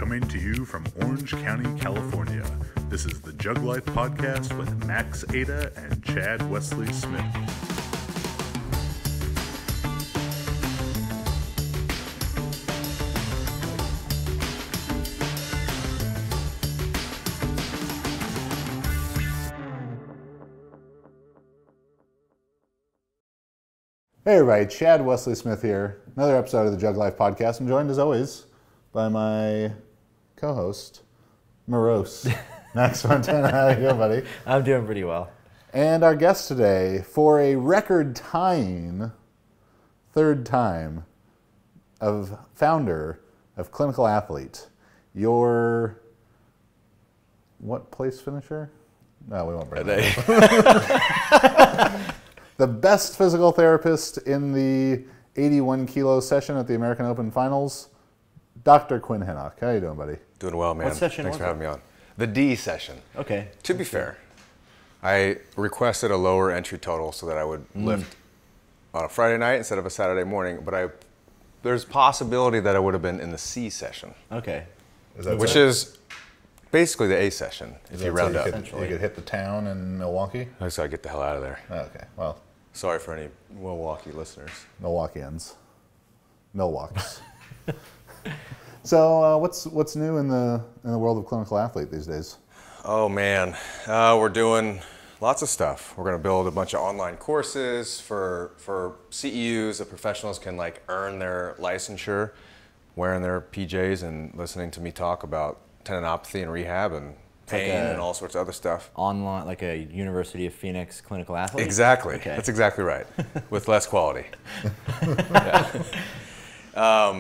coming to you from Orange County, California. This is the JuggLife podcast with Max Ada and Chad Wesley Smith. Hey everybody, Chad Wesley Smith here. Another episode of the JuggLife podcast. I'm joined as always by my co-host, morose, Max Montana. How you doing, buddy? I'm doing pretty well. And our guest today, for a record-tying third time, of founder of Clinical Athlete. Your what place finisher? No, we won't bring that up. The best physical therapist in the 81 kilo session at the American Open Finals, Dr. Quinn Henoch. How you doing, buddy? Doing well, man. What session Thanks was for having me on. The D session. Okay. To be fair, I requested a lower entry total so that I would lift on a Friday night instead of a Saturday morning, but there's possibility that I would have been in the C session. Okay. Which is basically the A session, if you round up. You could hit the town in Milwaukee? I just gotta get the hell out of there. Okay, well. Sorry for any Milwaukee listeners. Milwaukeeans. Milwaukees. So what's new in the world of Clinical Athlete these days? Oh man, we're doing lots of stuff. We're gonna build a bunch of online courses for CEUs that professionals can like earn their licensure, wearing their PJs and listening to me talk about tendinopathy and rehab and pain and all sorts of other stuff. Online, like a University of Phoenix clinical athlete? Exactly. Okay. That's exactly right. With less quality.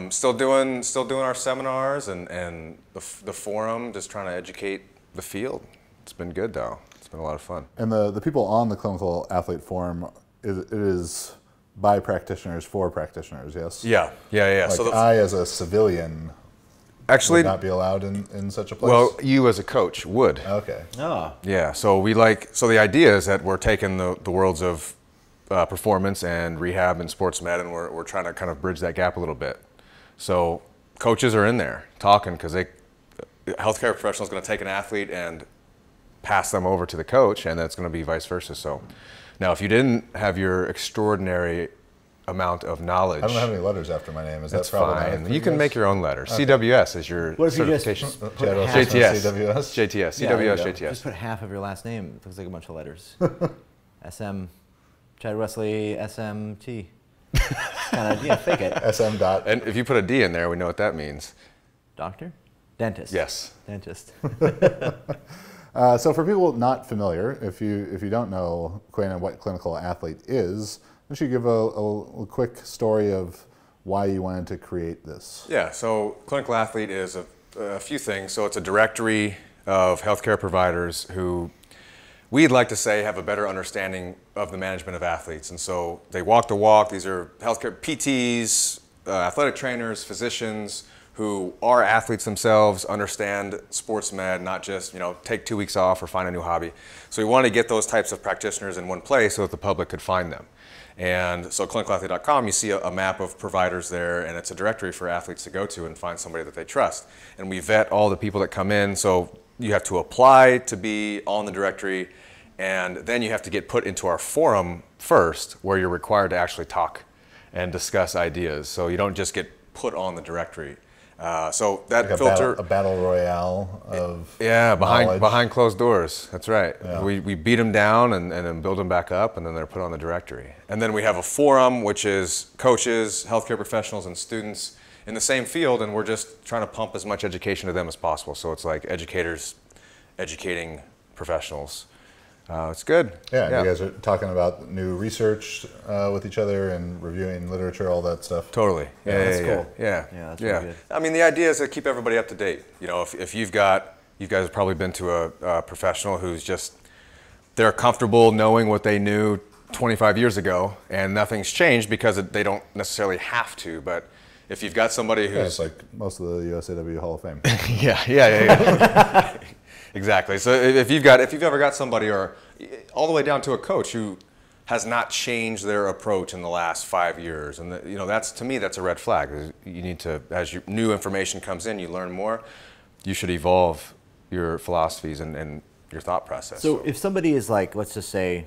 Still doing our seminars and the forum, just trying to educate the field. It's been good though. It's been a lot of fun. And the people on the Clinical Athlete Forum, it is by practitioners for practitioners, yes? Yeah. Like So I, as a civilian, actually would not be allowed in such a place? Well, you as a coach would. Okay. Oh. Yeah, so the idea is that we're taking the worlds of performance and rehab and sports med, and we're trying to kind of bridge that gap a little bit. So coaches are in there talking because healthcare professional is going to take an athlete and pass them over to the coach, and then it's going to be vice versa. So now if you didn't have your extraordinary amount of knowledge, I don't have any letters after my name. Is that's that problematic? fine. for You can guys? make your own letters. Okay. CWS is your What if you just certification. put half of- JTS. JTS, Yeah, there you CWS, go. JTS. Just put half of your last name. It looks like a bunch of letters. SM, Chad Wesley, SMT. Kind of, fake it. SM dot. And if you put a D in there, we know what that means. Doctor? Dentist. Yes. Dentist. So for people not familiar, if you don't know Quinn and what Clinical Athlete is, why don't you give a quick story of why you wanted to create this? Yeah, so Clinical Athlete is a few things. So it's a directory of healthcare providers who we'd like to say have a better understanding of the management of athletes. And so they walk the walk. These are healthcare PTs, athletic trainers, physicians who are athletes themselves, understand sports med, not just take 2 weeks off or find a new hobby. So we wanted to get those types of practitioners in one place so that the public could find them. And so clinicalathlete.com, you see a map of providers there, and it's a directory for athletes to go to and find somebody that they trust. And we vet all the people that come in. So you have to apply to be on the directory, and then you have to get put into our forum first, where you're required to actually talk and discuss ideas. So you don't just get put on the directory. So that Like filter, a battle royale of behind closed doors. That's right. Yeah. We beat them down and then build them back up, and then they're put on the directory. And then we have a forum, which is coaches, healthcare professionals, and students in the same field, and we're just trying to pump as much education to them as possible. So it's like educators educating professionals. It's good. Yeah, you guys are talking about new research with each other and reviewing literature, all that stuff. Totally. That's cool. Yeah, that's really good. I mean, the idea is to keep everybody up to date. If you guys have probably been to a professional who's they're comfortable knowing what they knew 25 years ago, and nothing's changed because they don't necessarily have to. But if you've got somebody who's it's like most of the USAW Hall of Fame. yeah. Exactly. So if you've ever got somebody, or all the way down to a coach who has not changed their approach in the last 5 years. And you know, that's, to me, that's a red flag. You need to, as new information comes in, you learn more, you should evolve your philosophies and your thought process. So if somebody is like, let's just say,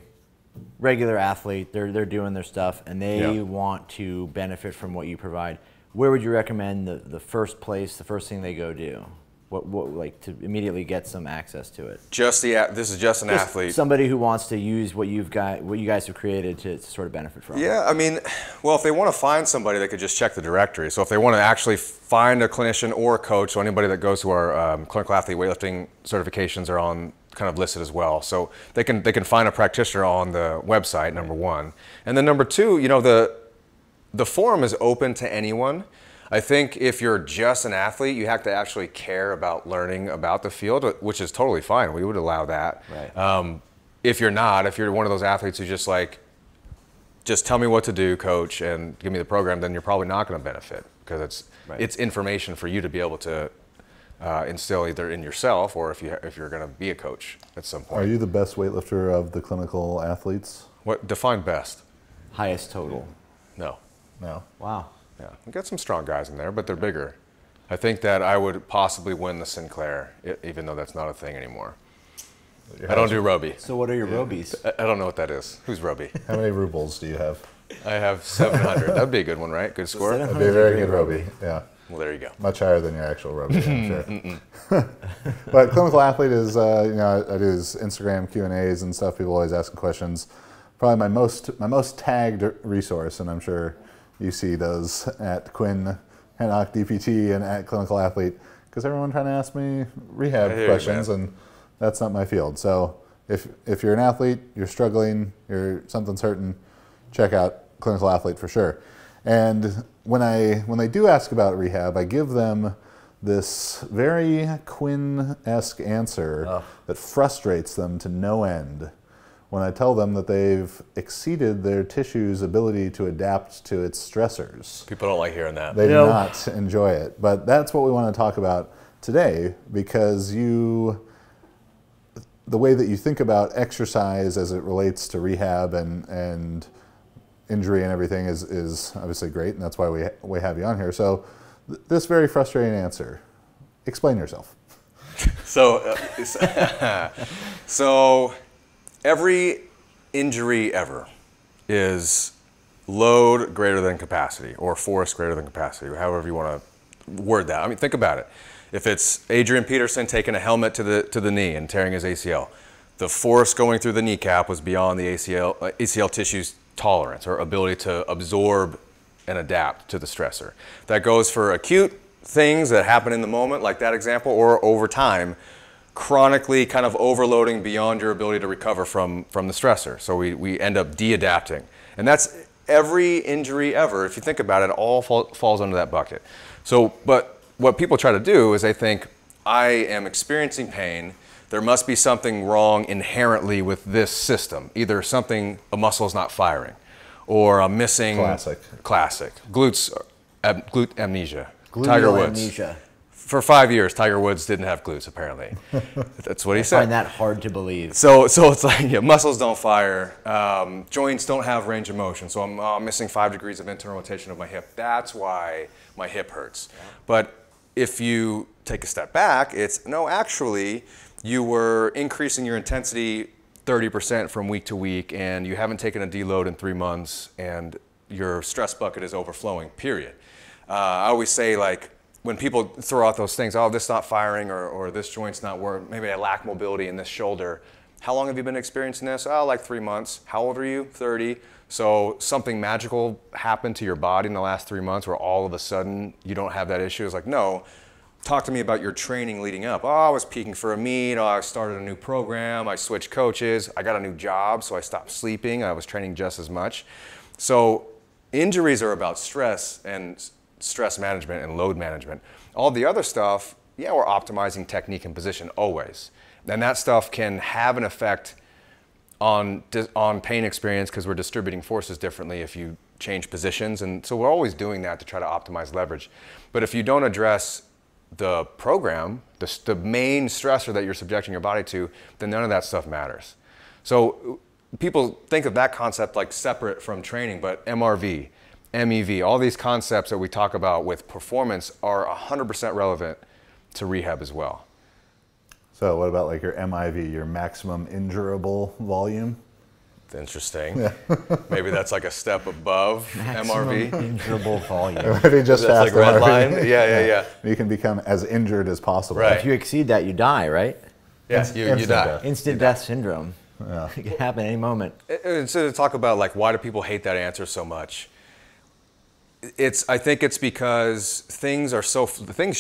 regular athlete, they're doing their stuff, and they want to benefit from what you provide, where would you recommend the first thing they go do? What like to immediately get some access to it? This is just an athlete. Somebody who wants to use what you guys have created to sort of benefit from. Yeah, I mean, well, if they want to find somebody, they could just check the directory. So if they want to actually find a clinician or a coach, so anybody that goes to our clinical athlete weightlifting certifications are on kind of listed as well. So they can find a practitioner on the website, number one. And then number two, you know, the forum is open to anyone. I think if you're just an athlete, you have to actually care about learning about the field, which is totally fine. We would allow that. Right. If you're one of those athletes who's just like, just tell me what to do, coach, and give me the program, then you're probably not going to benefit, because it's information for you to be able to instill either in yourself or if you're going to be a coach at some point. Are you the best weightlifter of the clinical athletes? What define best? Highest total. No. Wow. Yeah, we got some strong guys in there, but they're bigger. I think that I would possibly win the Sinclair, even though that's not a thing anymore. I don't do Roby. So what are your Robies? I don't know what that is. Who's Roby? How many rubles do you have? I have 700. That'd be a good one, right? Good score? That'd be a very good Roby, yeah. Well, there you go. Much higher than your actual Roby, I'm sure. But clinical athlete is, you know, I do his Instagram Q&As and stuff. People always asking questions. Probably my most tagged resource, and I'm sure you see those at Quinn Henoch DPT and at Clinical Athlete, because everyone trying to ask me rehab questions, and that's not my field. So if you're an athlete, you're struggling, something's hurting, check out Clinical Athlete for sure. And when they do ask about rehab, I give them this very Quinn-esque answer that frustrates them to no end. When I tell them that they've exceeded their tissue's ability to adapt to its stressors. People don't like hearing that. They do not enjoy it. But that's what we want to talk about today, because the way that you think about exercise as it relates to rehab and injury and everything is obviously great, and that's why we have you on here. So this very frustrating answer, explain yourself. So every injury ever is load greater than capacity, or force greater than capacity, however you want to word that. I mean, think about it. If it's Adrian Peterson taking a helmet to the knee and tearing his ACL, the force going through the kneecap was beyond the ACL tissue's tolerance or ability to absorb and adapt to the stressor. That goes for acute things that happen in the moment, like that example, or over time, chronically kind of overloading beyond your ability to recover from the stressor. So we end up de-adapting. And that's every injury ever. If you think about it, it all falls under that bucket. So, but what people try to do is they think, I am experiencing pain, there must be something wrong inherently with this system. Either a muscle is not firing, or I'm missing... Classic. Glute amnesia. Tiger Woods. Amnesia. For 5 years, Tiger Woods didn't have glutes, apparently. That's what he said. I find that hard to believe. So it's like, muscles don't fire, joints don't have range of motion, so I'm missing 5 degrees of internal rotation of my hip. That's why my hip hurts. Yeah. But if you take a step back, actually, you were increasing your intensity 30% from week to week, and you haven't taken a deload in 3 months, and your stress bucket is overflowing, period. I always say, like, when people throw out those things, oh, this not firing, or this joint's not working, maybe I lack mobility in this shoulder. How long have you been experiencing this? Oh, like 3 months. How old are you? 30. So something magical happened to your body in the last 3 months where all of a sudden you don't have that issue. It's like, no, talk to me about your training leading up. Oh, I was peaking for a meet. Oh, I started a new program. I switched coaches. I got a new job, so I stopped sleeping. I was training just as much. So injuries are about stress and stress management and load management. All the other stuff, yeah, we're optimizing technique and position always. And that stuff can have an effect on pain experience because we're distributing forces differently if you change positions. And so we're always doing that to try to optimize leverage. But if you don't address the program, the main stressor that you're subjecting your body to, then none of that stuff matters. So people think of that concept like separate from training, but MRV, MEV, all these concepts that we talk about with performance are 100% relevant to rehab as well. So what about like your MIV, your maximum injurable volume? Interesting. Yeah. Maybe that's like a step above MRV. Injurable volume. Maybe just that's like red line. Yeah. You can become as injured as possible. Right. If you exceed that, you die, right? Yes, you die. Death. Instant death syndrome. Yeah. It can happen any moment. And so to talk about like why do people hate that answer so much? I think it's because things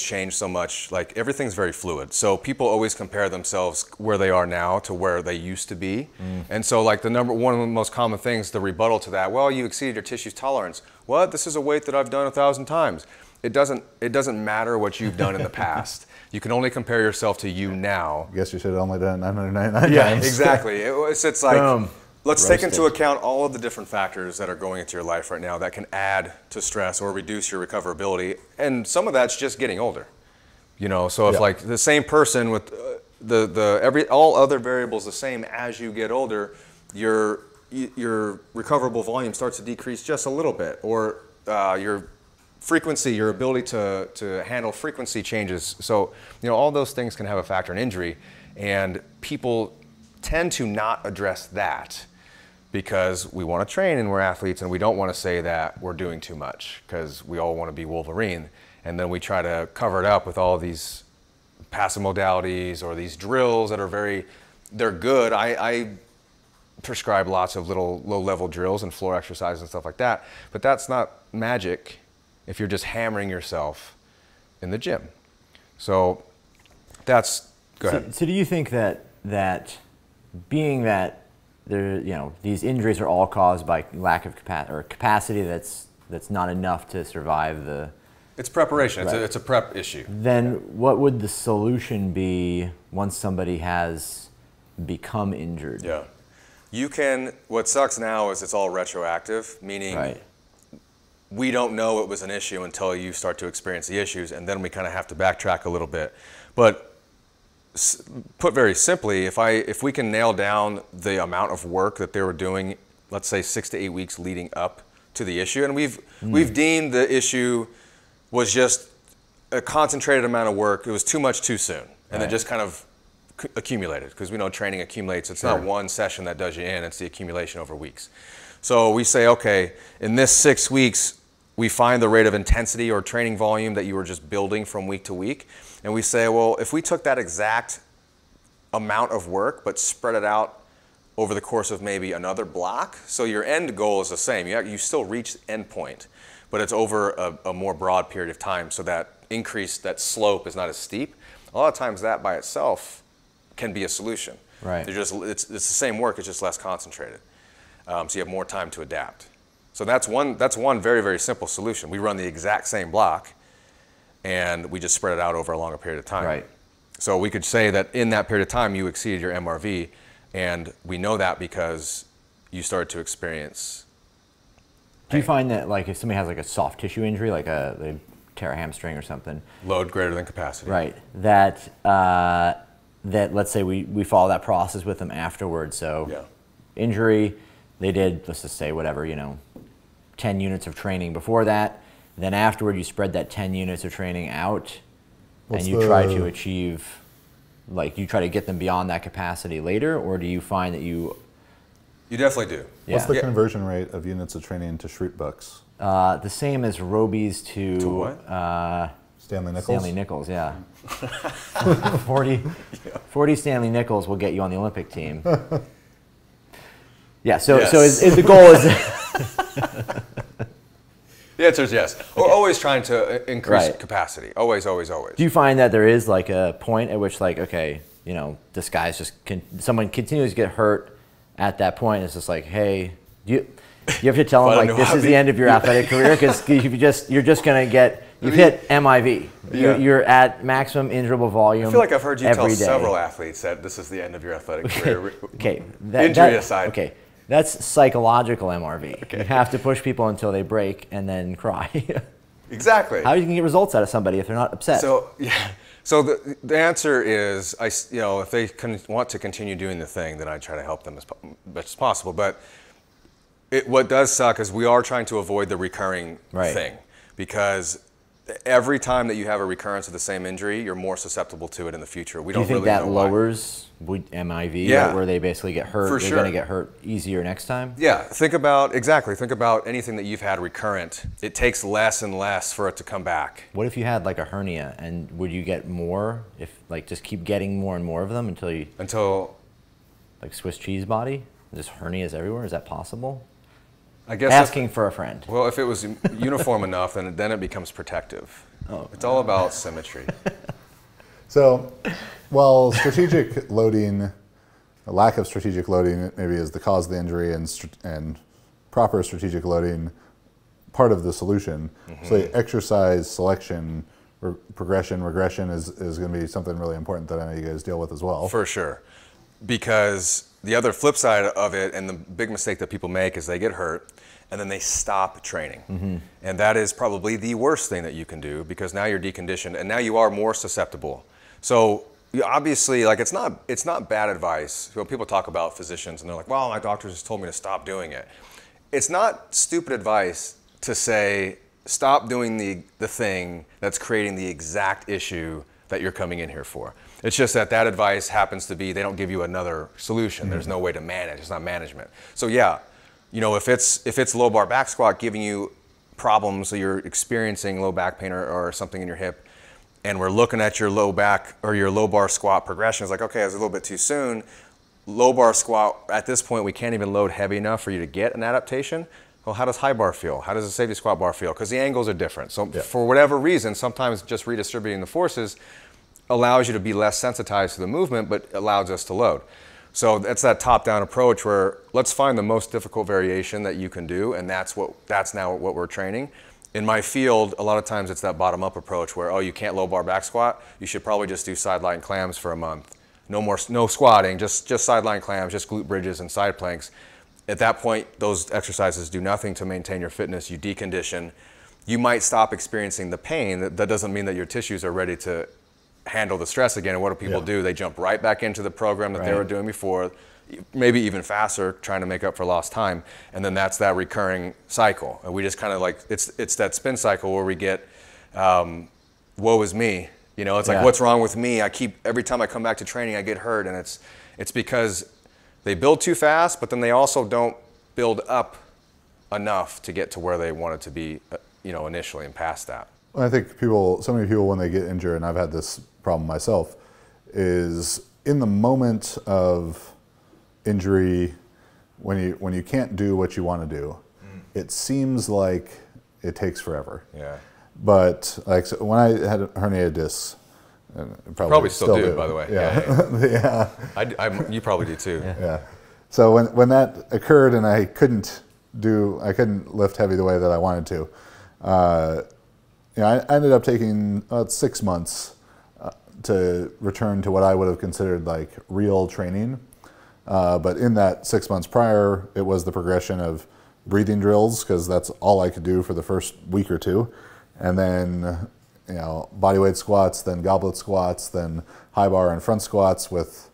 change so much. Like everything's very fluid. So people always compare themselves where they are now to where they used to be. And so like one of the most common things, the rebuttal to that, well, you exceeded your tissue's tolerance. What? This is a weight that I've done 1,000 times. It doesn't matter what you've done in the past. You can only compare yourself to you now. I guess you should have only done 999 Yeah, times. exactly. It's like, Boom. let's take into account all of the different factors that are going into your life right now that can add to stress or reduce your recoverability. And some of that's just getting older. You know, so if like the same person with all other variables the same as you get older, your recoverable volume starts to decrease just a little bit, or your frequency, your ability to handle frequency changes. So, you know, all those things can have a factor in injury, and people tend to not address that because we want to train and we're athletes, and we don't want to say that we're doing too much because we all want to be Wolverine. And then we try to cover it up with all these passive modalities or these drills that are they're good. I prescribe lots of little low-level drills and floor exercises and stuff like that, but that's not magic if you're just hammering yourself in the gym. So that's, go ahead. So do you think that being that there, you know, these injuries are all caused by lack of capacity that's not enough to survive the... It's preparation. Right. It's a prep issue. Then what would the solution be once somebody has become injured? Yeah. What sucks now is it's all retroactive, meaning we don't know it was an issue until you start to experience the issues, and then we kind of have to backtrack a little bit. But put very simply, if we can nail down the amount of work that they were doing, let's say 6 to 8 weeks leading up to the issue, and we've deemed the issue was just a concentrated amount of work, it was too much too soon, and it just kind of accumulated, because we know training accumulates. It's not one session that does you in, it's the accumulation over weeks. So we say, okay, in this 6 weeks, we find the rate of intensity or training volume that you were just building from week to week. And we say, well, if we took that exact amount of work, but spread it out over the course of maybe another block, so your end goal is the same. You still reach the end point, but it's over a more broad period of time, so that that slope is not as steep. A lot of times that by itself can be a solution. Right. It's the same work, it's just less concentrated. So you have more time to adapt. So that's one very, very simple solution. We run the exact same block, and we just spread it out over a longer period of time. Right. So we could say that in that period of time, you exceeded your MRV, and we know that because you started to experience Do you find that, like, if somebody has like a soft tissue injury, like they tear a hamstring or something, load greater than capacity, right? That let's say we follow that process with them afterwards. So injury, they did, let's just say whatever, 10 units of training before that. Then afterward, you spread that 10 units of training out, and you try to achieve, like, you try to get them beyond that capacity later, or do you find that you definitely do. What's the conversion rate of units of training to Shroot bucks? The same as Roby's to what? Stanley Nichols? Stanley Nichols, yeah. 40 Stanley Nichols will get you on the Olympic team. Yeah, so is the goal is... The answer is yes. We're always trying to increase capacity. Always, always, always. Do you find that there is like a point at which, like, okay, this guy's just, someone continues to get hurt at that point? It's just like, hey, you have to tell them, like, this is the end of your athletic career, because you're just going to get, you've hit MIV. You're at maximum injurable volume. I feel like I've heard you tell day. Several athletes that this is the end of your athletic career. Okay. Injury aside. Okay. That's psychological MRV. Okay. You have to push people until they break and then cry. Exactly. How are you going to get results out of somebody if they're not upset? So the answer is, if they want to continue doing the thing, then I try to help them as much as possible. But what does suck is we are trying to avoid the recurring thing, because every time that you have a recurrence of the same injury, you're more susceptible to it in the future. We don't really know why. Do you think that lowers MIV, where they basically get hurt? For they're sure. going to get hurt easier next time? Yeah, think about anything that you've had recurrent. It takes less and less for it to come back. What if you had like a hernia, and would you get more if just keep getting more and more of them until like Swiss cheese body? Just hernias everywhere? Is that possible? I guess asking for a friend. Well, if it was uniform enough, then it becomes protective. Oh. It's all about symmetry. So, well, strategic loading, a lack of strategic loading maybe is the cause of the injury, and proper strategic loading part of the solution. Mm-hmm. So exercise selection, progression, regression is going to be something really important that I know you guys deal with as well. For sure. Because the other flip side of it, and the big mistake that people make, is they get hurt and then they stop training. Mm-hmm. And that is probably the worst thing that you can do, because now you're deconditioned and now you are more susceptible. So obviously, it's not bad advice. People talk about physicians and they're like, well, my doctor just told me to stop doing it. It's not stupid advice to say, stop doing the thing that's creating the exact issue that you're coming in here for. It's just that advice happens to be, they don't give you another solution. Mm-hmm. There's no way to manage. It's not management. So yeah, if it's low bar back squat giving you problems, so you're experiencing low back pain or something in your hip, and we're looking at your low back or your low bar squat progression, it's like, okay, it's a little bit too soon. Low bar squat, at this point, we can't even load heavy enough for you to get an adaptation. Well, how does high bar feel? How does the safety squat bar feel? Because the angles are different. So for whatever reason, sometimes just redistributing the forces allows you to be less sensitized to the movement, but allows us to load. So that's that top-down approach where let's find the most difficult variation that you can do, and that's now what we're training. In my field, a lot of times it's that bottom-up approach where, you can't low bar back squat, you should probably just do sideline clams for a month. No squatting, just sideline clams, just glute bridges and side planks. At that point, those exercises do nothing to maintain your fitness. You decondition. You might stop experiencing the pain. That doesn't mean that your tissues are ready to handle the stress again. And what do people do? They jump right back into the program that they were doing before, maybe even faster, trying to make up for lost time. And then that's that recurring cycle. And we just kind of it's that spin cycle where we get, woe is me. It's like, what's wrong with me? Every time I come back to training, I get hurt. And it's because they build too fast, but then they also don't build up enough to get to where they wanted to be, initially, and past that. Well, I think so many people when they get injured, and I've had this problem myself, is in the moment of injury, when you can't do what you want to do, it seems like it takes forever. Yeah. But so when I had herniated discs, and probably still do, by the way. Yeah. Yeah. You probably do too. Yeah. So when that occurred and I couldn't lift heavy the way that I wanted to, I ended up taking 6 months to return to what I would have considered like real training. But in that 6 months prior, it was the progression of breathing drills, because that's all I could do for the first week or two. And then, bodyweight squats, then goblet squats, then high bar and front squats with,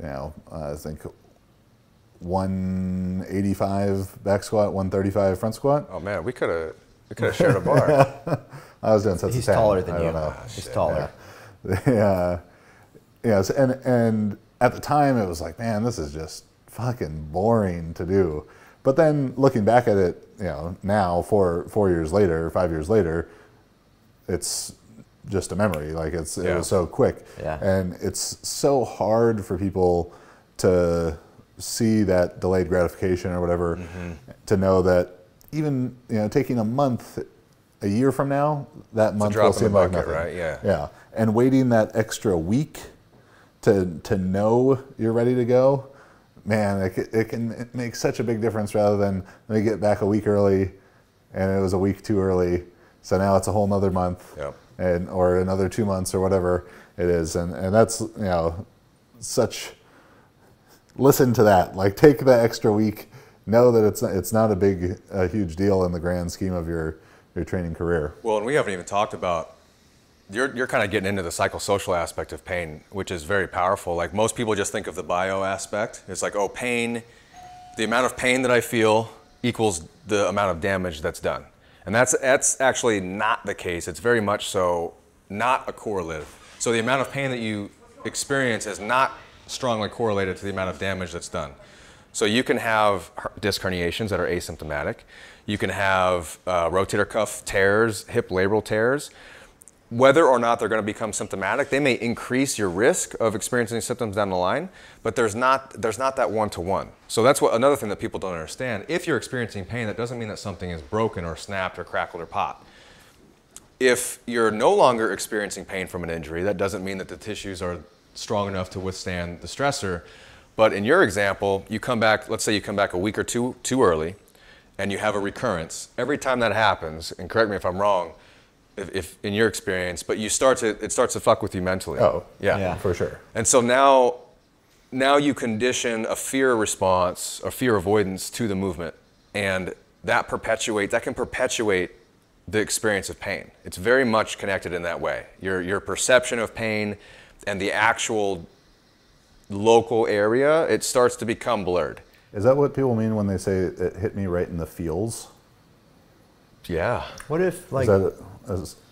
I think 185 back squat, 135 front squat. Oh man, we could have shared a bar. I was doing sets of 10. He's taller than you. He's taller. Yeah. Yes, and at the time it was like, man, this is just fucking boring to do. But then looking back at it, now 4 years later, 5 years later, it's just a memory. Like it was so quick. Yeah. And it's so hard for people to see that delayed gratification or whatever, to know that even taking a month, a year from now, that month will seem like nothing. Right? Yeah. Yeah. And waiting that extra week to know you're ready to go, man, it can make such a big difference, rather than let me get back a week early and it was a week too early, so now it's a whole nother month. Yep. Or another 2 months or whatever it is. And that's, listen to that. Like, take the extra week, know that it's not a huge deal in the grand scheme of your training career. Well, and we haven't even talked about you're kind of getting into the psychosocial aspect of pain, which is very powerful. Like most people just think of the bio aspect. It's like, oh, pain, the amount of pain that I feel equals the amount of damage that's done. And that's actually not the case. It's very much so not a correlative. So the amount of pain that you experience is not strongly correlated to the amount of damage that's done. So you can have disc herniations that are asymptomatic. You can have rotator cuff tears, hip labral tears. Whether or not they're going to become symptomatic, they may increase your risk of experiencing symptoms down the line, but there's not that one-to-one. So that's another thing that people don't understand. If you're experiencing pain, that doesn't mean that something is broken or snapped or crackled or popped. If you're no longer experiencing pain from an injury, that doesn't mean that the tissues are strong enough to withstand the stressor. But in your example, you come back, let's say you come back a week or two too early, and you have a recurrence. Every time that happens, and correct me if I'm wrong, if in your experience, but it starts to fuck with you mentally. Oh, Yeah. for sure. And so now you condition a fear response, a fear avoidance to the movement, and that can perpetuate the experience of pain. It's very much connected in that way. Your perception of pain and the actual local area, it starts to become blurred. Is that what people mean when they say it hit me right in the feels? Yeah. What if, like,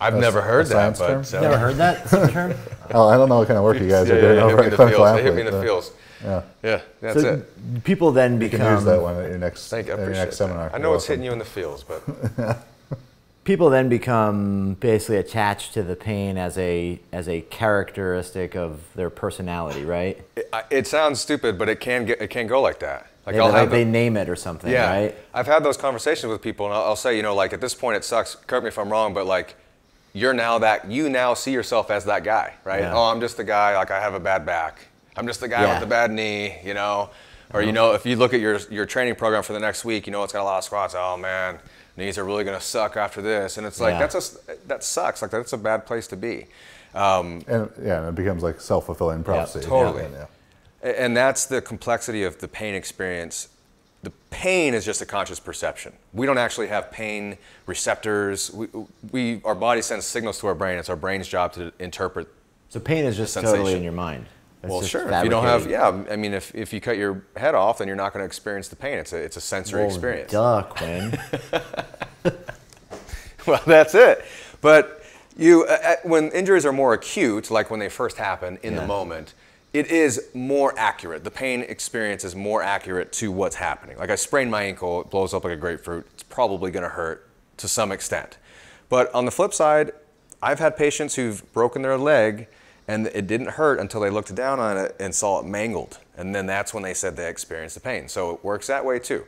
I've never heard that, but you've never heard that term? Oh, I don't know what kind of work you guys are doing over at They Clinical Athlete. hit me in the feels. Yeah. Yeah, that's So it. people then You can use become that one at your next, Thank you, I at your appreciate next that. seminar. I know it's hitting you in the feels, but people then become basically attached to the pain as a characteristic of their personality, right? it sounds stupid, but it can go like that. Like They name it or something, yeah, right? I've had those conversations with people, and I'll say, like at this point it sucks. Correct me if I'm wrong, but like you now see yourself as that guy, right? Yeah. Oh, I'm just the guy. Like I have a bad back. I'm just the guy with the bad knee, Or if you look at your training program for the next week, it's got a lot of squats. Oh man, knees are really gonna suck after this, and it's like that sucks. Like that's a bad place to be. And it becomes like self-fulfilling prophecy. Totally. Yeah. And that's the complexity of the pain experience. The pain is just a conscious perception. We don't actually have pain receptors. Our body sends signals to our brain. It's our brain's job to interpret. So pain is just totally in your mind. It's Well, just sure. If you don't have, fabricated. I mean, if you cut your head off, then you're not going to experience the pain. It's a sensory experience. Duh, Quinn. Well, that's it. But when injuries are more acute, like when they first happen in the moment, it is more accurate. The pain experience is more accurate to what's happening. Like I sprained my ankle, it blows up like a grapefruit. It's probably going to hurt to some extent. But on the flip side, I've had patients who've broken their leg and it didn't hurt until they looked down on it and saw it mangled. And then that's when they said they experienced the pain. So it works that way too.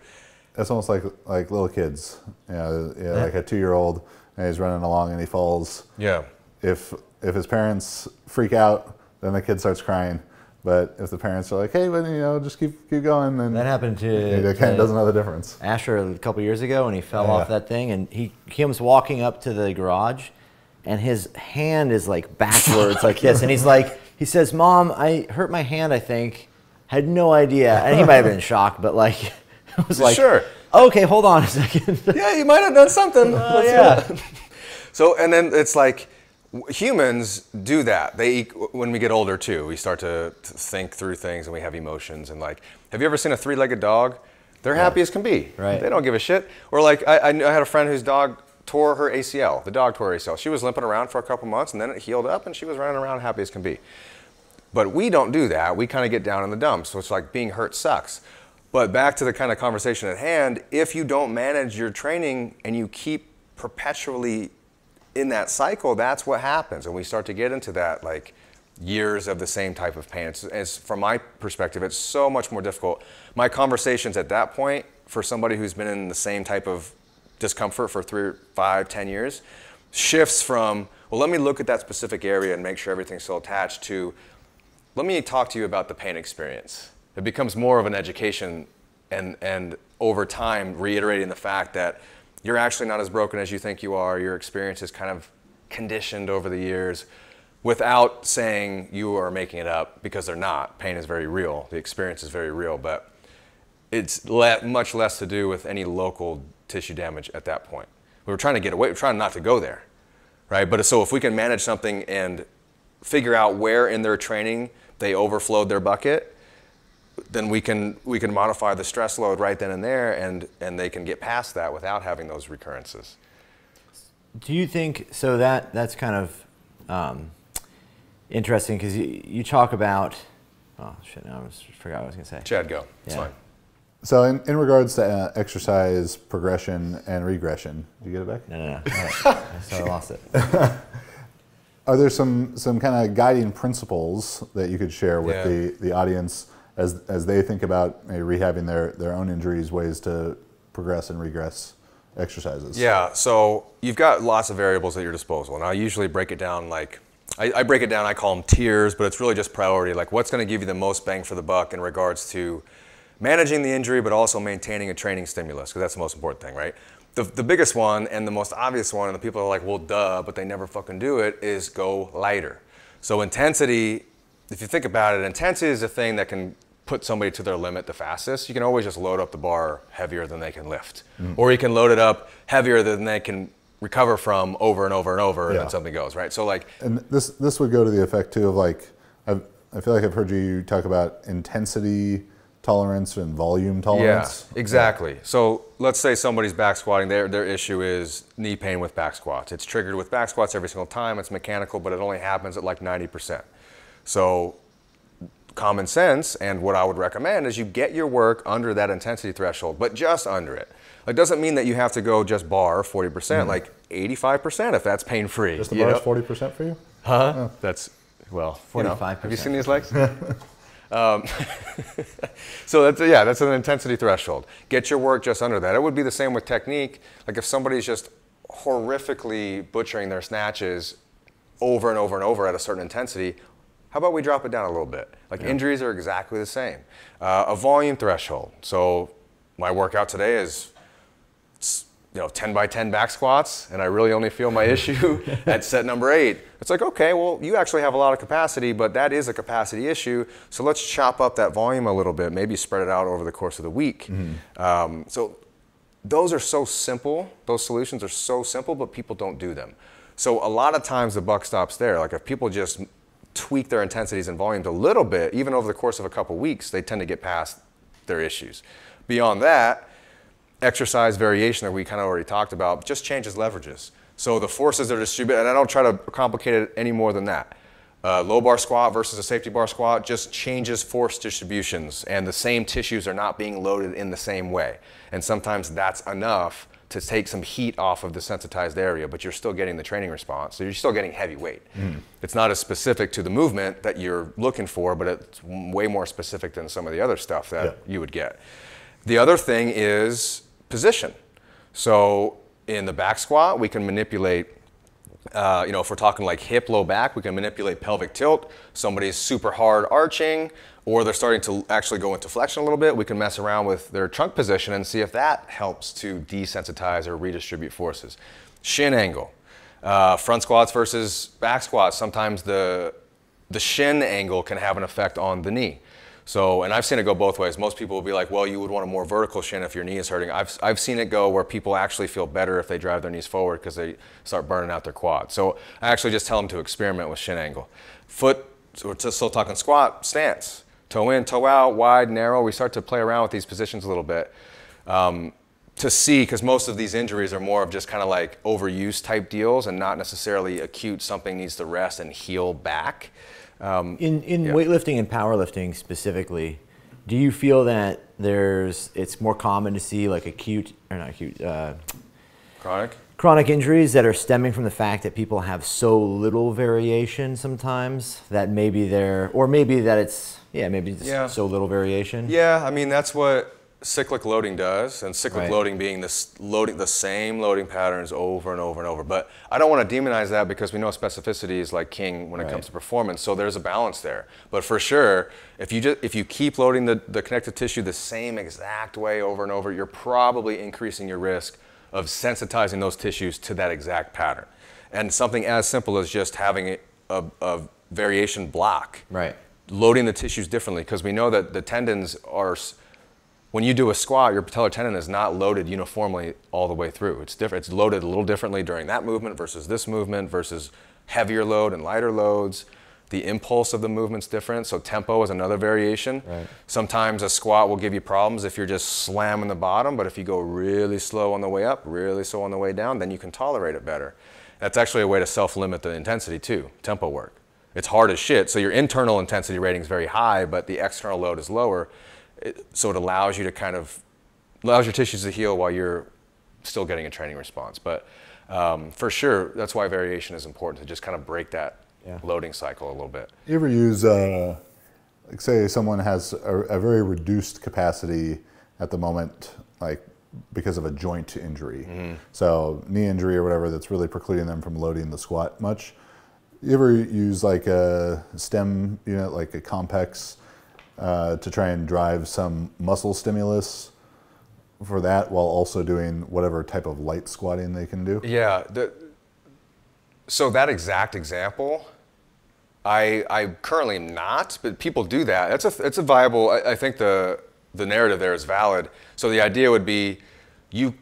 That's almost like little kids. Like a 2-year-old, and he's running along and he falls. Yeah. If his parents freak out, then the kid starts crying. But if the parents are like, hey, but, just keep going, then That happened to it kind of doesn't know the difference. Asher a couple years ago when he fell off that thing, and he was walking up to the garage, and his hand is like backwards like this, and he says, Mom, I hurt my hand, I think. Had no idea. And he might have been in shock, but like, it was like, sure. Okay, hold on a second. Yeah, you might have done something. Yeah. So, and then it's like, humans do that. When we get older too, we start to think through things and we have emotions. And like, have you ever seen a 3-legged dog? They're happy as can be. Right. They don't give a shit. Or like, I had a friend whose dog tore her ACL. The dog tore her ACL. She was limping around for a couple months and then it healed up and she was running around happy as can be. But we don't do that. We kind of get down in the dumps. So it's like being hurt sucks. But back to the kind of conversation at hand, if you don't manage your training and you keep perpetually in that cycle, that's what happens. And we start to get into that, like years of the same type of pain. It's from my perspective, it's so much more difficult. My conversations at that point for somebody who's been in the same type of discomfort for 3, 5, 10 years shifts from, well, let me look at that specific area and make sure everything's still attached to, let me talk to you about the pain experience. It becomes more of an education and over time reiterating the fact that you're actually not as broken as you think you are. Your experience is kind of conditioned over the years without saying you are making it up, because they're not. Pain is very real. The experience is very real, but it's much less to do with any local tissue damage at that point. We were trying to get away. We're trying not to go there. right? But so if we can manage something and figure out where in their training they overflowed their bucket, then we can modify the stress load right then and there, and they can get past that without having those recurrences. Do you think, so that's kind of interesting, because you talk about, oh shit, now I forgot what I was going to say. Chad, go. It's fine. So in regards to exercise, progression, and regression, did you get it back? No. So I lost it. Are there some kind of guiding principles that you could share with the audience as they think about maybe rehabbing their own injuries, ways to progress and regress exercises? Yeah, so you've got lots of variables at your disposal, and I usually break it down like, I break it down, I call them tiers, but it's really just priority, like what's going to give you the most bang for the buck in regards to managing the injury, but also maintaining a training stimulus, because that's the most important thing, right? The biggest one and the most obvious one, and the people are like, well, duh, but they never fucking do it, is go lighter. So intensity, if you think about it, intensity is a thing that can put somebody to their limit the fastest. You can always just load up the bar heavier than they can lift. Or you can load it up heavier than they can recover from over and over and over, and then something goes, right? So like... And this would go to the effect too of like, I feel like I've heard you talk about intensity tolerance and volume tolerance. Yeah, exactly. So let's say somebody's back squatting, their issue is knee pain with back squats. It's triggered with back squats every single time, it's mechanical, but it only happens at like 90%. So common sense, and what I would recommend is you get your work under that intensity threshold, but just under it. It doesn't mean that you have to go just bar 40%, like 85% if that's pain-free. Just the bar is 40% for you? Huh? Oh. That's, well, 45%. Have you seen these legs? So that's an intensity threshold. Get your work just under that. It would be the same with technique. Like if somebody's just horrifically butchering their snatches over and over and over at a certain intensity, how about we drop it down a little bit? Like injuries are exactly the same. A volume threshold. So my workout today is 10 by 10 back squats, and I really only feel my issue at set number 8. It's like, okay, well, you actually have a lot of capacity, but that is a capacity issue, so let's chop up that volume a little bit, maybe spread it out over the course of the week. So those are so simple, those solutions are so simple, but people don't do them. So a lot of times the buck stops there. Like if people just tweak their intensities and volumes a little bit, even over the course of a couple weeks, they tend to get past their issues. Beyond that, exercise variation that we kind of already talked about just changes leverages. So the forces are distributed, and I don't try to complicate it any more than that. Low bar squat versus a safety bar squat just changes force distributions, and the same tissues are not being loaded in the same way. And sometimes that's enough to take some heat off of the sensitized area, but you're still getting the training response. So you're still getting heavy weight. It's not as specific to the movement that you're looking for, but it's way more specific than some of the other stuff that you would get. The other thing is position. So in the back squat, we can manipulate, if we're talking like hip, low back, we can manipulate pelvic tilt. Somebody's super hard arching, or they're starting to actually go into flexion a little bit. We can mess around with their trunk position and see if that helps to desensitize or redistribute forces. Shin angle, front squats versus back squats. Sometimes the shin angle can have an effect on the knee. So, and I've seen it go both ways. Most people will be like, well, you would want a more vertical shin if your knee is hurting. I've seen it go where people actually feel better if they drive their knees forward because they start burning out their quad. So I actually just tell them to experiment with shin angle. Foot, so we're still talking squat, stance. Toe in, toe out, wide, narrow. We start to play around with these positions a little bit to see, because most of these injuries are more of just kind of like overuse type deals and not necessarily acute, something needs to rest and heal back. In weightlifting and powerlifting specifically, do you feel that it's more common to see like chronic injuries that are stemming from the fact that people have so little variation sometimes that maybe so little variation? Yeah, I mean, that's what cyclic loading does, and cyclic loading being the same loading patterns over and over and over. But I don't want to demonize that because we know specificity is like king when it comes to performance. So there's a balance there. But for sure, if you keep loading the connective tissue the same exact way over and over, you're probably increasing your risk of sensitizing those tissues to that exact pattern. And something as simple as just having a variation block. Right. Loading the tissues differently, because we know that the tendons are when you do a squat, your patellar tendon is not loaded uniformly all the way through. It's different. It's loaded a little differently during that movement versus this movement versus heavier load and lighter loads. The impulse of the movement's different, so tempo is another variation. Right. Sometimes a squat will give you problems if you're just slamming the bottom, but if you go really slow on the way up, really slow on the way down, then you can tolerate it better. That's actually a way to self-limit the intensity too, tempo work. It's hard as shit, so your internal intensity rating is very high, but the external load is lower, so it allows you to kind of, allows your tissues to heal while you're still getting a training response. But for sure, that's why variation is important, to just kind of break that loading cycle a little bit. You ever use, like say someone has a very reduced capacity at the moment, like because of a joint injury, so knee injury or whatever that's really precluding them from loading the squat much. You ever use like a stem unit, like a Compex, to try and drive some muscle stimulus for that while also doing whatever type of light squatting they can do? Yeah, so that exact example, I currently am not, but people do that. It's a viable, I think the narrative there is valid. So the idea would be,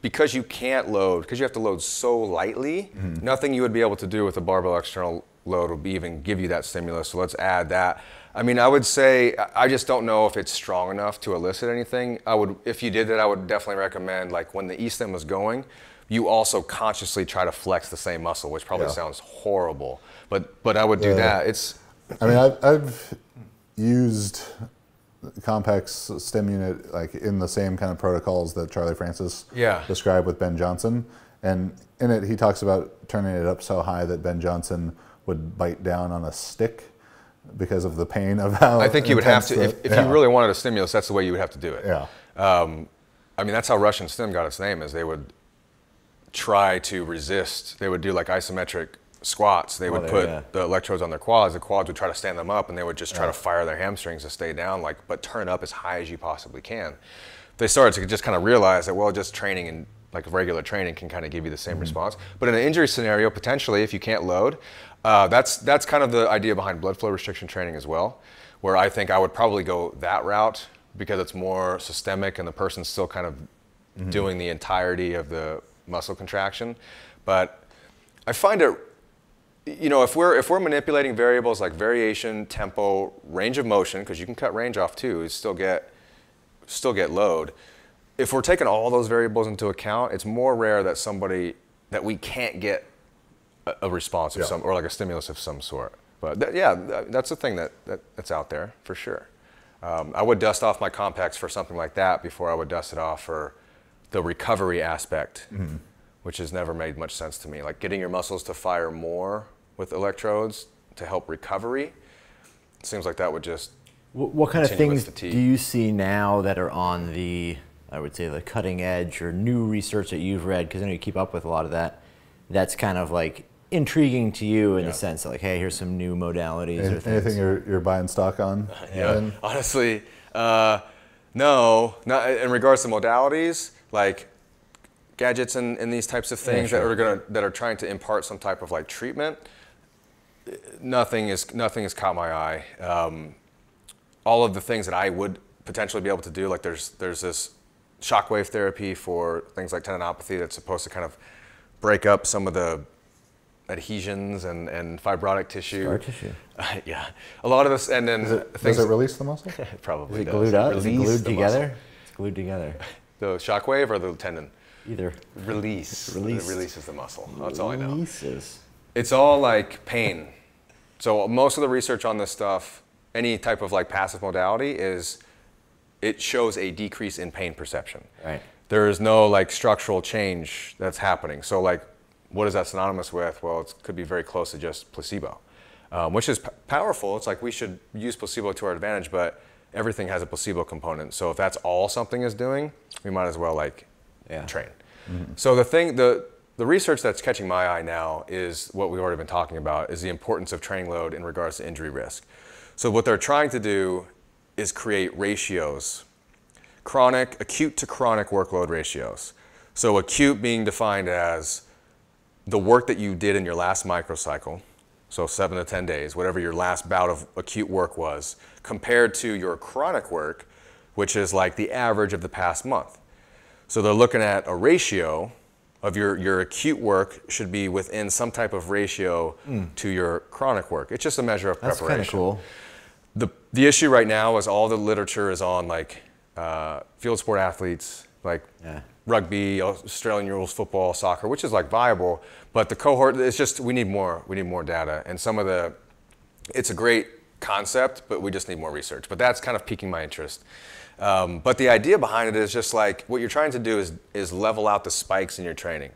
because you can't load, because you have to load so lightly, nothing you would be able to do with a barbell external load will even give you that stimulus, so let's add that. I mean, I would say, I just don't know if it's strong enough to elicit anything. If you did that, I would definitely recommend, like when the E-stim is going, you also consciously try to flex the same muscle, which probably sounds horrible, but I would do that. I mean, I've used Compex stem unit like in the same kind of protocols that Charlie Francis described with Ben Johnson, and in it he talks about turning it up so high that Ben Johnson would bite down on a stick because of the pain of how I think you would have to, if you really wanted a stimulus, that's the way you would have to do it. Yeah. I mean, that's how Russian stim got its name, is they would try to resist. They would do like isometric squats. They would put the electrodes on their quads. The quads would try to stand them up, and they would just try to fire their hamstrings to stay down, but turn up as high as you possibly can. They started to just kind of realize that, well, just training and like regular training can kind of give you the same response. But in an injury scenario, potentially, if you can't load, that's kind of the idea behind blood flow restriction training as well, where I think I would probably go that route because it's more systemic and the person's still kind of doing the entirety of the muscle contraction. But I find it, if we're manipulating variables like variation, tempo, range of motion, because you can cut range off too, is still get load. If we're taking all those variables into account, it's more rare that we can't get a response of some, or like a stimulus of some sort. But that's a thing that's out there for sure. I would dust off my Compex for something like that before I would dust it off for the recovery aspect, which has never made much sense to me. Like getting your muscles to fire more with electrodes to help recovery, it seems like that would just What kind of things do you see now that are on the, I would say, the cutting edge or new research that you've read? Because I know you keep up with a lot of that. That's kind of like intriguing to you in the sense that, like, hey, here's some new modalities or things. Anything you're buying stock on? Honestly, no. Not in regards to modalities, like gadgets and these types of things that are trying to impart some type of like treatment. Nothing has caught my eye. All of the things that I would potentially be able to do, like there's this shockwave therapy for things like tendinopathy that's supposed to kind of break up some of the adhesions and fibrotic tissue. Scar tissue. A lot of this, and then does it release the muscle? It probably Is it does. glued up? Is it Release glued the together? muscle. It's glued together. The shockwave or the tendon? Either. Release. It releases the muscle. That's all I know. Releases. It's all like pain. So most of the research on this stuff, any type of like passive modality, is it shows a decrease in pain perception. Right. There is no like structural change that's happening. So like, what is that synonymous with? Well, it could be very close to just placebo, which is powerful. It's like we should use placebo to our advantage, but everything has a placebo component. So if that's all something is doing, we might as well like train. So the research that's catching my eye now is what we've already been talking about, is the importance of training load in regards to injury risk. So what they're trying to do is create ratios, acute to chronic workload ratios. So acute being defined as the work that you did in your last microcycle, so 7 to 10 days, whatever your last bout of acute work was, compared to your chronic work, which is like the average of the past month. So they're looking at a ratio of your acute work should be within some type of ratio to your chronic work. It's just a measure of preparation. That's kind of cool. The issue right now is all the literature is on like field sport athletes, like rugby, Australian rules football, soccer, which is like viable, but the cohort, it's just, we need more data. And it's a great concept, but we just need more research. But that's kind of piquing my interest. But the idea behind it is just like, what you're trying to do is level out the spikes in your training.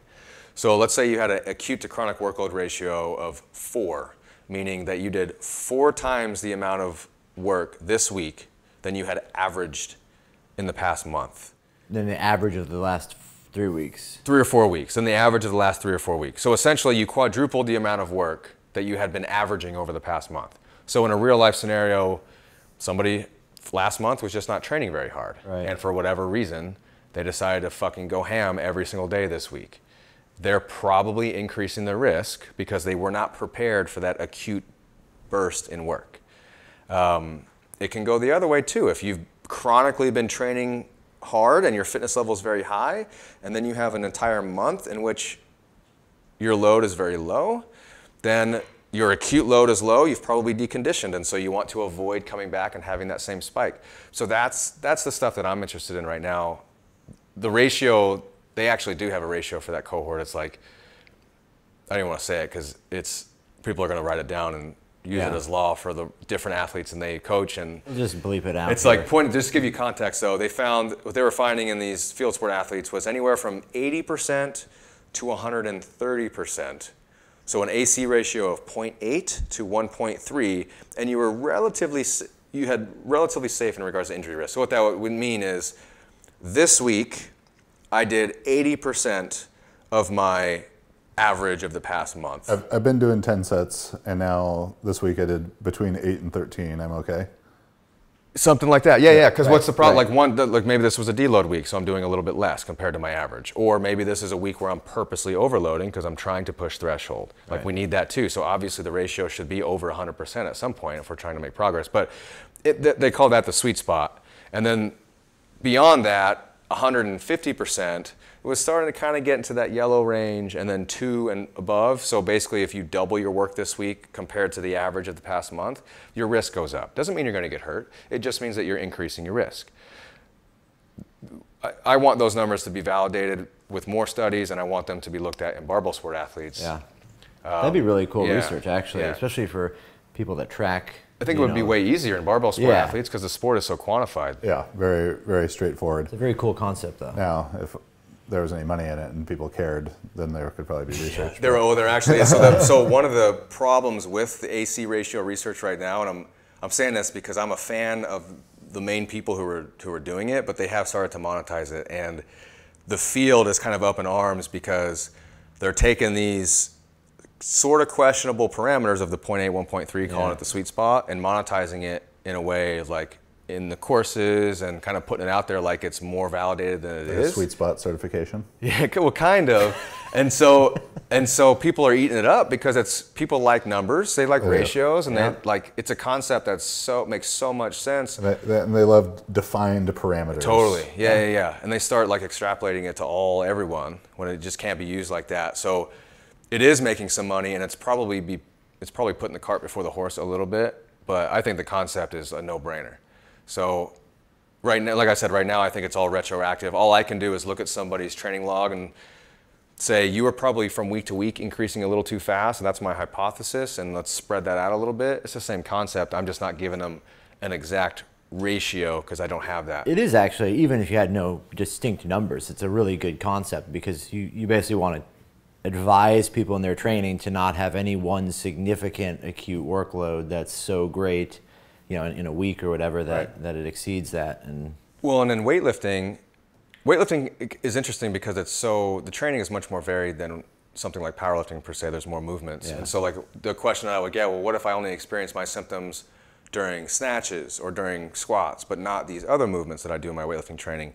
So let's say you had an acute to chronic workload ratio of 4, meaning that you did 4 times the amount of work this week than you had averaged in the past month. Then the average of the last 3 weeks. 3 or 4 weeks, and the average of the last 3 or 4 weeks. So essentially you quadrupled the amount of work that you had been averaging over the past month. So in a real life scenario, somebody last month was just not training very hard. Right. And for whatever reason, they decided to fucking go ham every single day this week. They're probably increasing their risk because they were not prepared for that acute burst in work. It can go the other way too. If you've chronically been training hard and your fitness level is very high, and then you have an entire month in which your load is very low, then your acute load is low, you've probably deconditioned, and so you want to avoid coming back and having that same spike. So that's the stuff that I'm interested in right now. The ratio, they actually do have a ratio for that cohort. It's like, I don't even want to say it because people are going to write it down and use it as law for the different athletes and they coach, and just bleep it out. It's here. Like just to give you context though, what they were finding in these field sport athletes was anywhere from 80% to 130%. So an AC ratio of 0.8 to 1.3, and you had relatively safe in regards to injury risk. So what that would mean is this week I did 80% of my average of the past month. I've been doing 10 sets, and now this week I did between 8 and 13. I'm okay. Something like that. Yeah. Because what's the problem? Like maybe this was a deload week, so I'm doing a little bit less compared to my average. Or maybe this is a week where I'm purposely overloading because I'm trying to push threshold. Like we need that too. So obviously the ratio should be over 100% at some point if we're trying to make progress. But they call that the sweet spot. And then beyond that, 150%, it was starting to kind of get into that yellow range, and then 2 and above. So basically if you double your work this week compared to the average of the past month, your risk goes up. Doesn't mean you're going to get hurt. It just means that you're increasing your risk. I want those numbers to be validated with more studies, and I want them to be looked at in barbell sport athletes. Yeah, that'd be really cool research actually, especially for people that track. I think it would be way easier in barbell sport athletes because the sport is so quantified. Yeah, very, very straightforward. It's a very cool concept though. Now, if there was any money in it and people cared, then there could probably be research. There actually is. So one of the problems with the AC ratio research right now, and I'm saying this because I'm a fan of the main people who are doing it, but they have started to monetize it, and the field is kind of up in arms because they're taking these sort of questionable parameters of the 0.8, 1.3, calling it the sweet spot, and monetizing it in a way of like in the courses and kind of putting it out there like it's more validated than it is. Sweet spot certification. Yeah, well, kind of. And so people are eating it up because people like numbers, they like ratios, and they like it's a concept that makes so much sense. And they love defined parameters. Totally. Yeah. And they start like extrapolating it to everyone when it just can't be used like that. So it is making some money, and it's probably putting the cart before the horse a little bit, but I think the concept is a no-brainer. So right now, like I said, right now I think it's all retroactive. All I can do is look at somebody's training log and say, you were probably from week to week increasing a little too fast, and that's my hypothesis, and let's spread that out a little bit. It's the same concept. I'm just not giving them an exact ratio because I don't have that. It is actually, even if you had no distinct numbers, it's a really good concept because you basically want to advise people in their training to not have any one significant acute workload that's so great, in a week or whatever that it exceeds that. And then weightlifting is interesting because the training is much more varied than something like powerlifting per se. There's more movements. And so like the question I would get, well, what if I only experience my symptoms during snatches or during squats, but not these other movements that I do in my weightlifting training?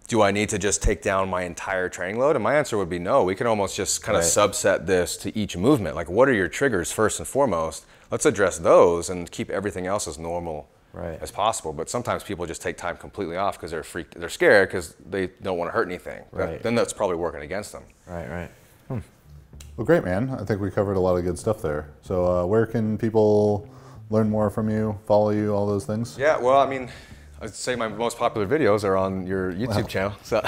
Do I need to just take down my entire training load? And my answer would be no. We can almost just kind of subset this to each movement. Like, what are your triggers first and foremost? Let's address those and keep everything else as normal as possible. But sometimes people just take time completely off because they're scared because they don't want to hurt anything. Right. Then that's probably working against them. Right. Well, great, man. I think we covered a lot of good stuff there. So where can people learn more from you, follow you, all those things? Yeah, well, I mean, I'd say my most popular videos are on your YouTube channel. So,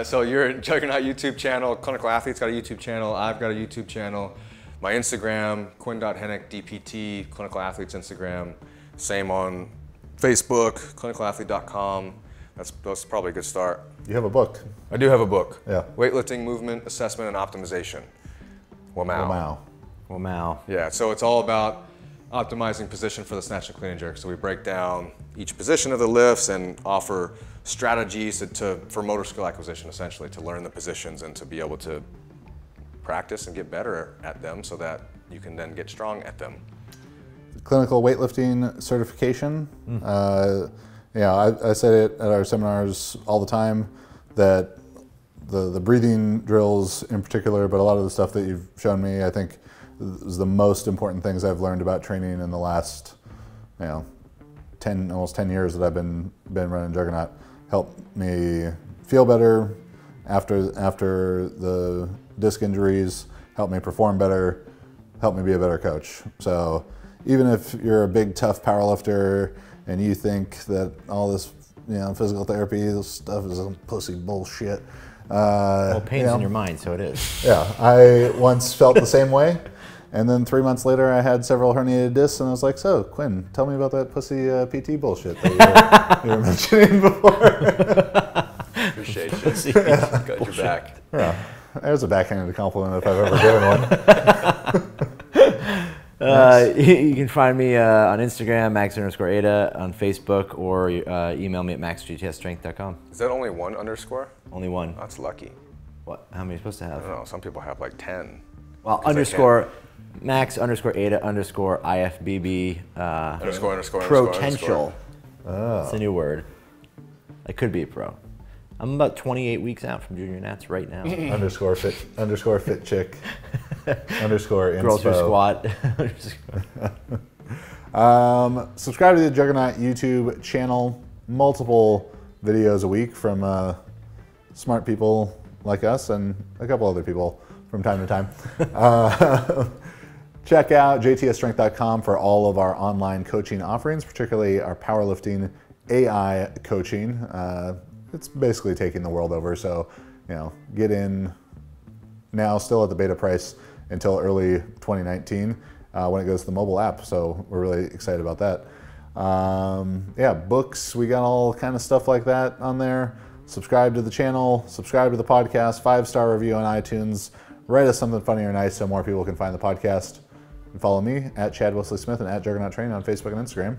so your Juggernaut YouTube channel, Clinical Athlete's got a YouTube channel, I've got a YouTube channel. My Instagram, Quinn.Henoch, DPT, Clinical Athlete's Instagram. Same on Facebook, clinicalathlete.com. That's probably a good start. You have a book. I do have a book. Yeah. Weightlifting, Movement, Assessment, and Optimization. Wow. Yeah, so it's all about optimizing position for the snatch and clean and jerk. So we break down each position of the lifts and offer strategies for motor skill acquisition, essentially, to learn the positions and to be able to practice and get better at them so that you can then get strong at them. Clinical weightlifting certification. I say it at our seminars all the time that the breathing drills in particular, but a lot of the stuff that you've shown me, I think is the most important things I've learned about training in the last, almost 10 years that I've been running Juggernaut. Helped me feel better after the disc injuries, helped me perform better, helped me be a better coach. So even if you're a big tough powerlifter and you think that all this physical therapy, this stuff is some pussy bullshit. Well, pain's in your mind, so it is. Yeah, I once felt the same way. And then 3 months later, I had several herniated discs, and I was like, so, Quinn, tell me about that pussy PT bullshit that you were mentioning before. Appreciate you. Got your back. Yeah, there's a backhanded compliment if I've ever given one. You can find me on Instagram, Max_Ada, on Facebook, or email me at maxgtsstrength.com. Is that only one underscore? Only one. That's lucky. What? How many are you supposed to I have? don't know. Some people have like 10. Well, underscore Max_Ada_IFBB. Potential. Oh. It's a new word. I could be a pro. I'm about 28 weeks out from junior nats right now. underscore fit chick. underscore inspo. Girls who squat. Subscribe to the Juggernaut YouTube channel. Multiple videos a week from smart people like us and a couple other people from time to time. Check out jtsstrength.com for all of our online coaching offerings, particularly our powerlifting AI coaching. It's basically taking the world over, so get in now, still at the beta price until early 2019 when it goes to the mobile app. So we're really excited about that. Books, we got all kind of stuff like that on there. Subscribe to the channel, subscribe to the podcast, 5-star review on iTunes. Write us something funny or nice so more people can find the podcast. And follow me at Chad Wesley Smith and at Juggernaut Training on Facebook and Instagram.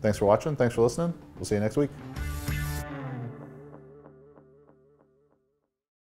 Thanks for watching. Thanks for listening. We'll see you next week.